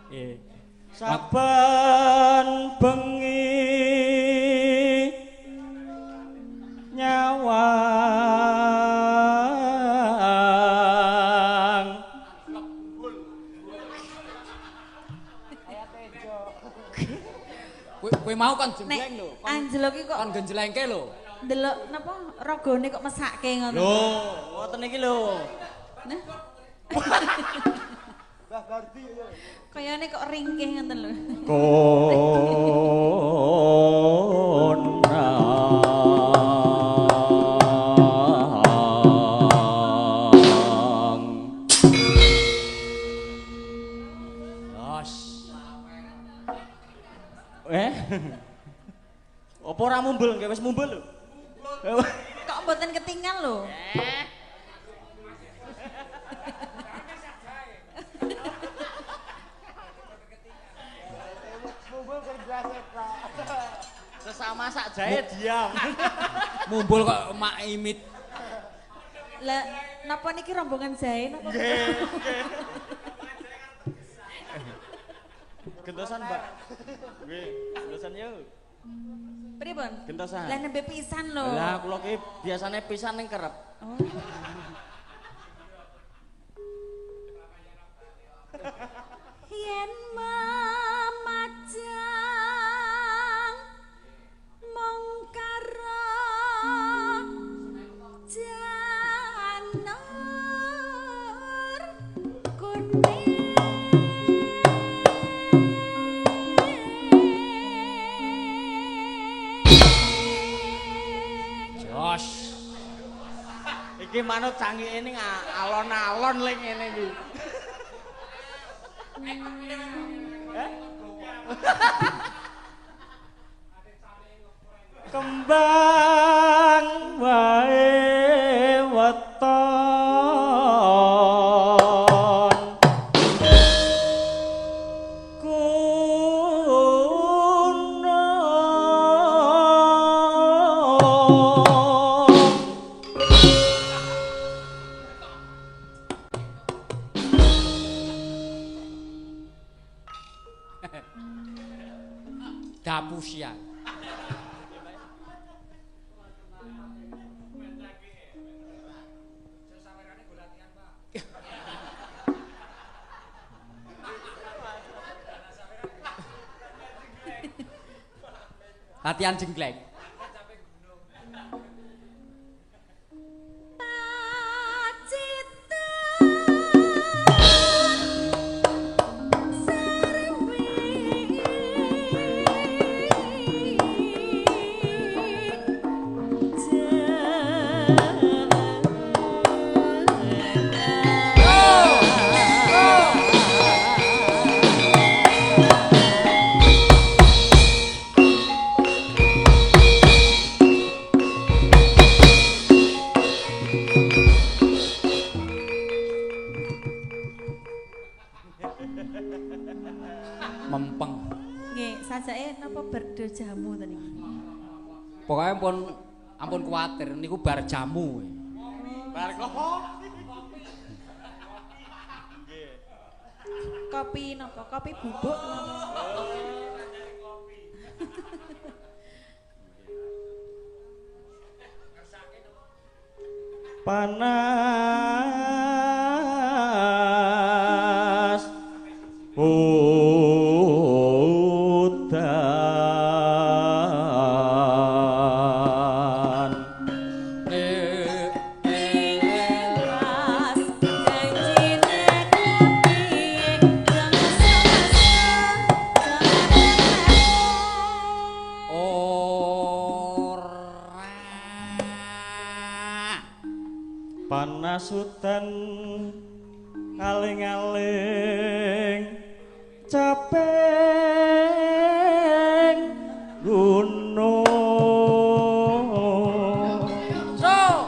Nggih. Saben bengi nyawang Kowe mau kon jembleng lho. Anjlok iki kok Kon genjlengke lho. ndelok napa ragane kok mesake ngono. lho ngoten iki lho Nah. Kayane kok ringkih ngoten lho. konang Los. apa ora mumbul nggih wis mumbul lho Kok mboten ketinggal lho. sesama sak jahe diam Mumbul kok mak imit. Lah napa niki rombongan jahe napa? gentosan mbak nggih gentosan yuk Pripun? gentosan Lah nembe pisan lho. lah kula ki biasane pisan ning kerep Oh. Yen mamajang mung karo janur kuning Jos. iki manut canggih ini alon-alon lek ngene iki kembang wae weton Dapusia. Latihan jengkleng. Mempeng. Nggih, sajake napa berdo jamu to niki? Pokoknya ampun kuwatir niku bar jamu. bar Kopi napa? Kopi bubuk napa? panas udan Ilas janjine kopi Ora. panas udan ngaling-aling capek gunung So.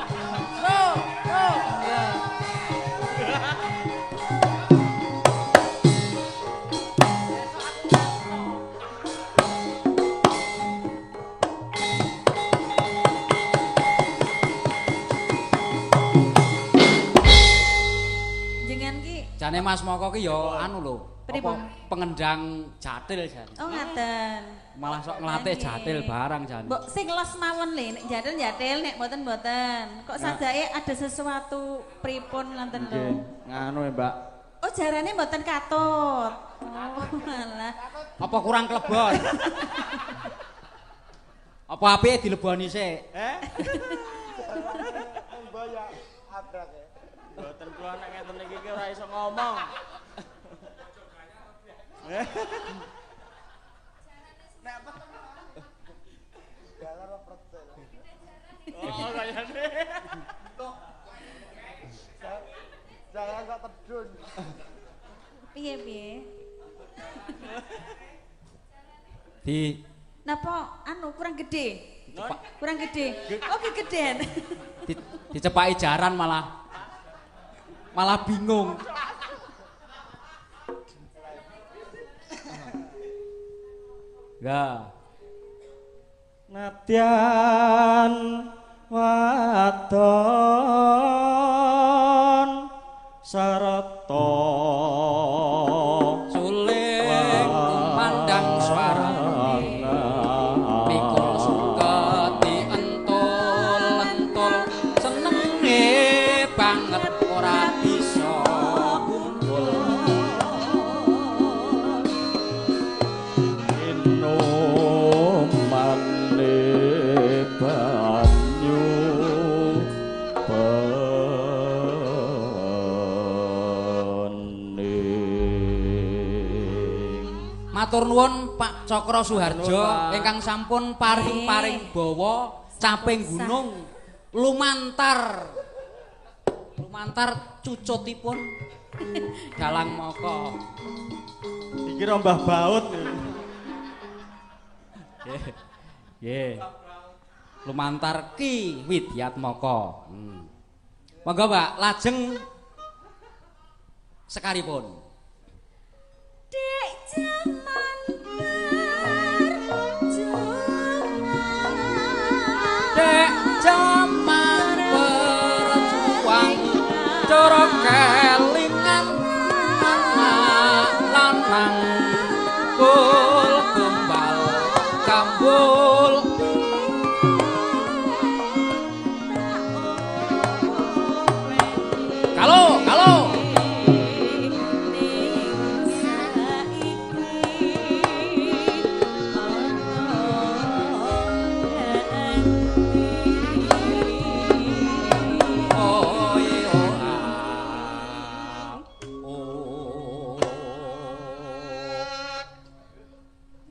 jenengan ki Jane Mas Moko ki ya anu lho. Pripun? Pengendang jatil jan. Oh ngaten. Malah sok nglatih jatil barang jan. Mbok sing los mawon lho nek jatil nek mboten. Kok sajake ada sesuatu pripun ngoten lho. Nganu ya, Mbak. Oh jarane mboten katut. Oh malah. Apa kurang klebon? Apa apike dileboni sik? Mbaya abrak ya. Mboten kula nek ngeten iki ora iso ngomong. Nek apa? Galar percel. Oh, kayane. Jangan kok tedun. Piye? Di Napa anu kurang gede? Cepak. Kurang gede. Oh kegedean. dicepaki jaran malah bingung. Ya. Nadyan wadon sarata Suling kumandang suarane mikul suketi entul senenge banget ora bisa kumpul inomane banyu Matur nuwun Pak Cokro Suharjo ingkang sampun paring bawa caping gunung lumantar cucutipun Dalang Moko. dikira Mbah Baut. Nggih. Lumantar Ki Widyat Moko. Monggo Mbak, lajeng sekaripun. Dek jaman Dek jaman berjuang cara kelingan anak lanang kul kembal kambul kalau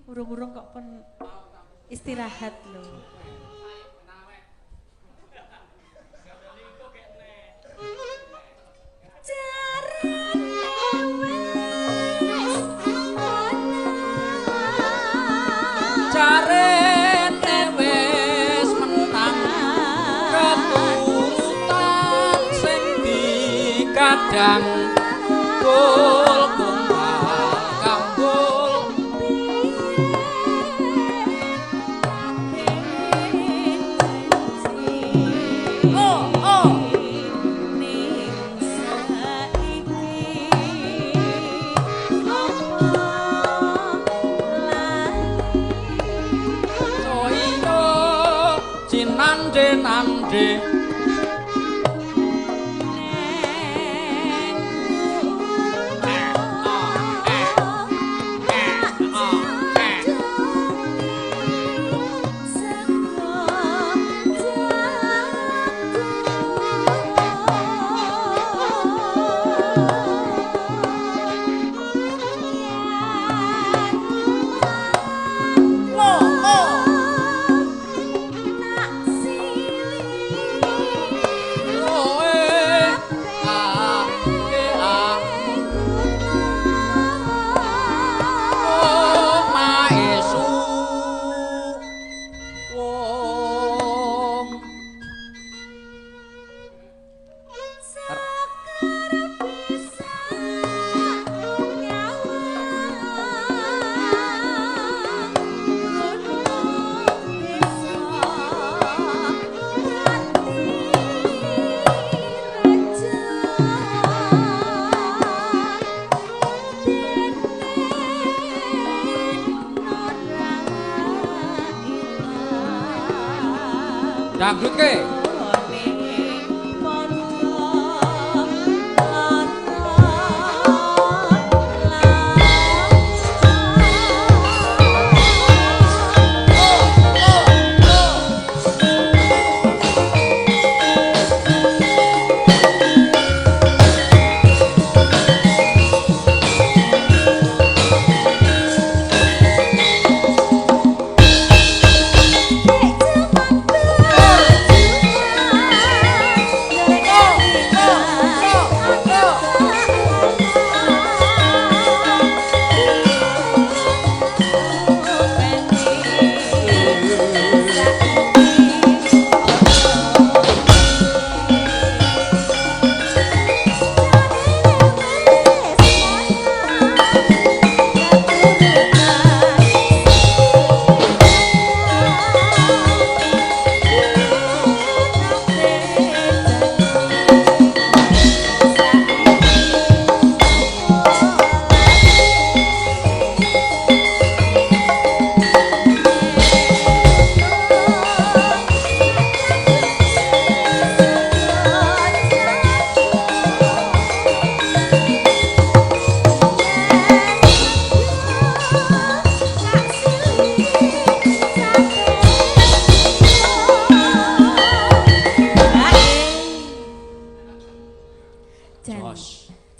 urung-urung kok pun istirahat lho. Jarene wis menang keturutan sing dikadang kul kumbal kambul nande Dangdut ke?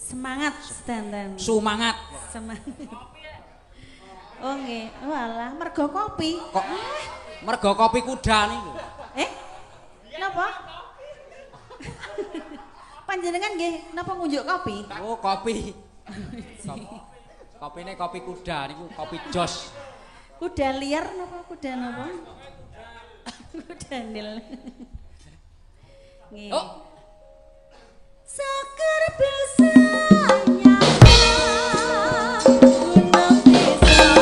Semangat sedanten. Sumangat. Semangat. Oh nggih, walah mergo kopi. Kok mergo kopi kuda niku. Napa? Panjenengan nggih napa ngunjuk kopi? Oh, kopi. Kopine kopi kuda niku kopi jos. Kuda liar napa kuda napa? Kuda nil. Nggih. Oh. Syukur bisa nyapa gunung desa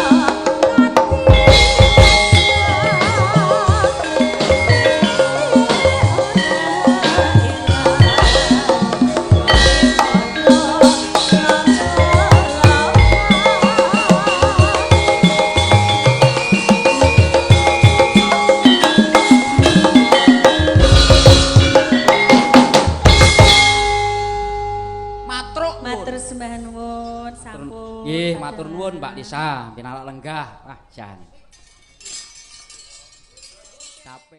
matur sembah nuwun sampun. Nggih, matur nuwun Mbak Lisa, pinalak lenggah. Ah, jan. Capek.